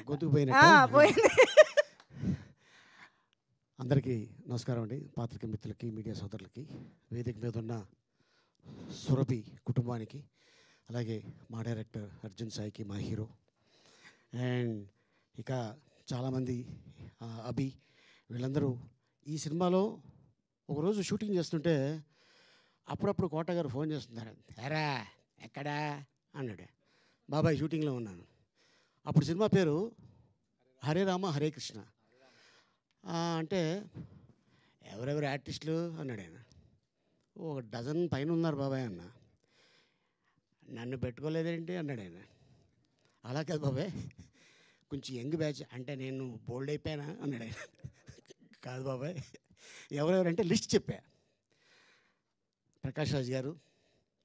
గొంతుకు పోయినట్టు. పోయింది. అందరికీ నమస్కారం అండి. పాత్రికేయ మిత్రులకి, మీడియా సోదరులకి, వేదిక మీద ఉన్న సురభి కుటుంబానికి, అలాగే మా డైరెక్టర్ అర్జున్ సాయికి, మా హీరో, అండ్ ఇక చాలామంది అభి, వీళ్ళందరూ ఈ సినిమాలో ఒకరోజు షూటింగ్ చేస్తుంటే అప్పుడప్పుడు కోట గారు ఫోన్ చేస్తున్నారు. ఎరా ఎక్కడా అన్నాడు. బాబాయ్ షూటింగ్లో ఉన్నాను. అప్పుడు సినిమా పేరు హరే రామ హరే కృష్ణ. అంటే ఎవరెవరు ఆర్టిస్టులు అన్నాడు ఆయన. ఒక డజన్ పైన ఉన్నారు బాబాయ్ అన్న. నన్ను పెట్టుకోలేదేంటి అన్నాడు ఆయన. అలా కాదు బాబాయ్, కొంచెం యంగ్ బ్యాచ్ అంటే నేను బోల్డ్ అయిపోయానా అన్నాడు ఆయన. కాదు బాబాయ్, ఎవరెవరంటే లిస్ట్ చెప్పా. ప్రకాష్ రాజ్ గారు,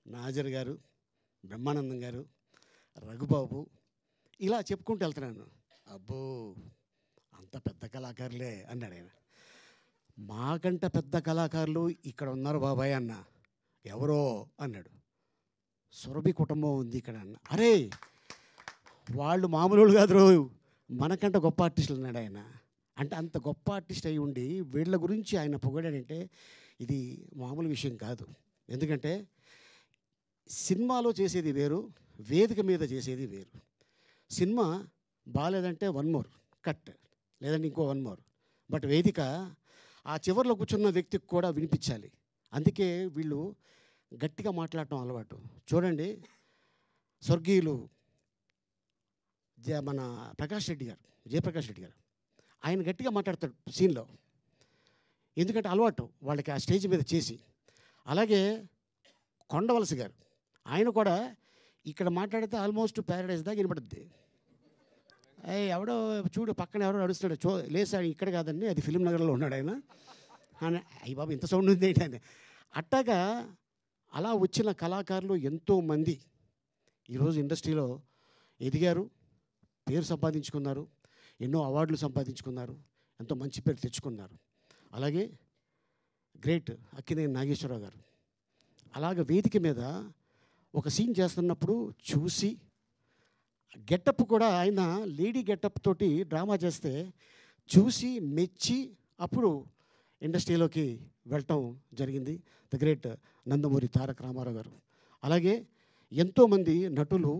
నాజర్ గారు, బ్రహ్మానందం గారు, రఘుబాబు, ఇలా చెప్పుకుంటూ వెళ్తున్నాను. అబ్బో అంత పెద్ద కళాకారులే అన్నాడు ఆయన. మాకంట పెద్ద కళాకారులు ఇక్కడ ఉన్నారు బాబాయ్ అన్న. ఎవరో అన్నాడు. సురభి కుటుంబం ఉంది ఇక్కడ అన్న. అరే వాళ్ళు మామూలు కాదు రో, మనకంట గొప్ప ఆర్టిస్టులు అన్నాడు ఆయన. అంటే అంత గొప్ప ఆర్టిస్ట్ అయి ఉండి వీళ్ళ గురించి ఆయన పొగడాడంటే ఇది మామూలు విషయం కాదు. ఎందుకంటే సినిమాలో చేసేది వేరు, వేదిక మీద చేసేది వేరు. సినిమా బాగాలేదంటే వన్ మోర్ కట్, లేదంటే ఇంకో వన్ మోర్. బట్ వేదిక ఆ చివరిలో కూర్చున్న వ్యక్తికి కూడా వినిపించాలి. అందుకే వీళ్ళు గట్టిగా మాట్లాడటం అలవాటు. చూడండి, స్వర్గీయులు మన ప్రకాష్ రెడ్డి గారు, జయప్రకాష్ రెడ్డి గారు, ఆయన గట్టిగా మాట్లాడతాడు సీన్లో. ఎందుకంటే అలవాటు వాళ్ళకి ఆ స్టేజ్ మీద చేసి. అలాగే కొండవలసి గారు, ఆయన కూడా ఇక్కడ మాట్లాడితే ఆల్మోస్ట్ ప్యారడైజ్ దాకా వినపడుద్ది. ఎవడో చూడు పక్కన ఎవరో నడుస్తున్నాడు, లేసా ఇక్కడ కాదండి అది ఫిలిం నగర్లో ఉన్నాడు ఆయన అని. అయ్యి బాబు ఇంత సౌండ్ ఉంది ఏంటి అని. అట్టాగా అలా వచ్చిన కళాకారులు ఎంతోమంది ఈరోజు ఇండస్ట్రీలో ఎదిగారు, పేరు సంపాదించుకున్నారు, ఎన్నో అవార్డులు సంపాదించుకున్నారు, ఎంతో మంచి పేరు తెచ్చుకున్నారు. అలాగే గ్రేట్ అక్కినేని నాగేశ్వరరావు గారు అలాగ వేదిక మీద ఒక సీన్ చేస్తున్నప్పుడు చూసి, గెటప్ కూడా ఆయన లేడీ గెటప్ తోటి డ్రామా చేస్తే చూసి మెచ్చి అప్పుడు ఇండస్ట్రీలోకి వెళ్ళటం జరిగింది. ద గ్రేట్ నందమూరి తారక రామారావు గారు. అలాగే ఎంతోమంది నటులు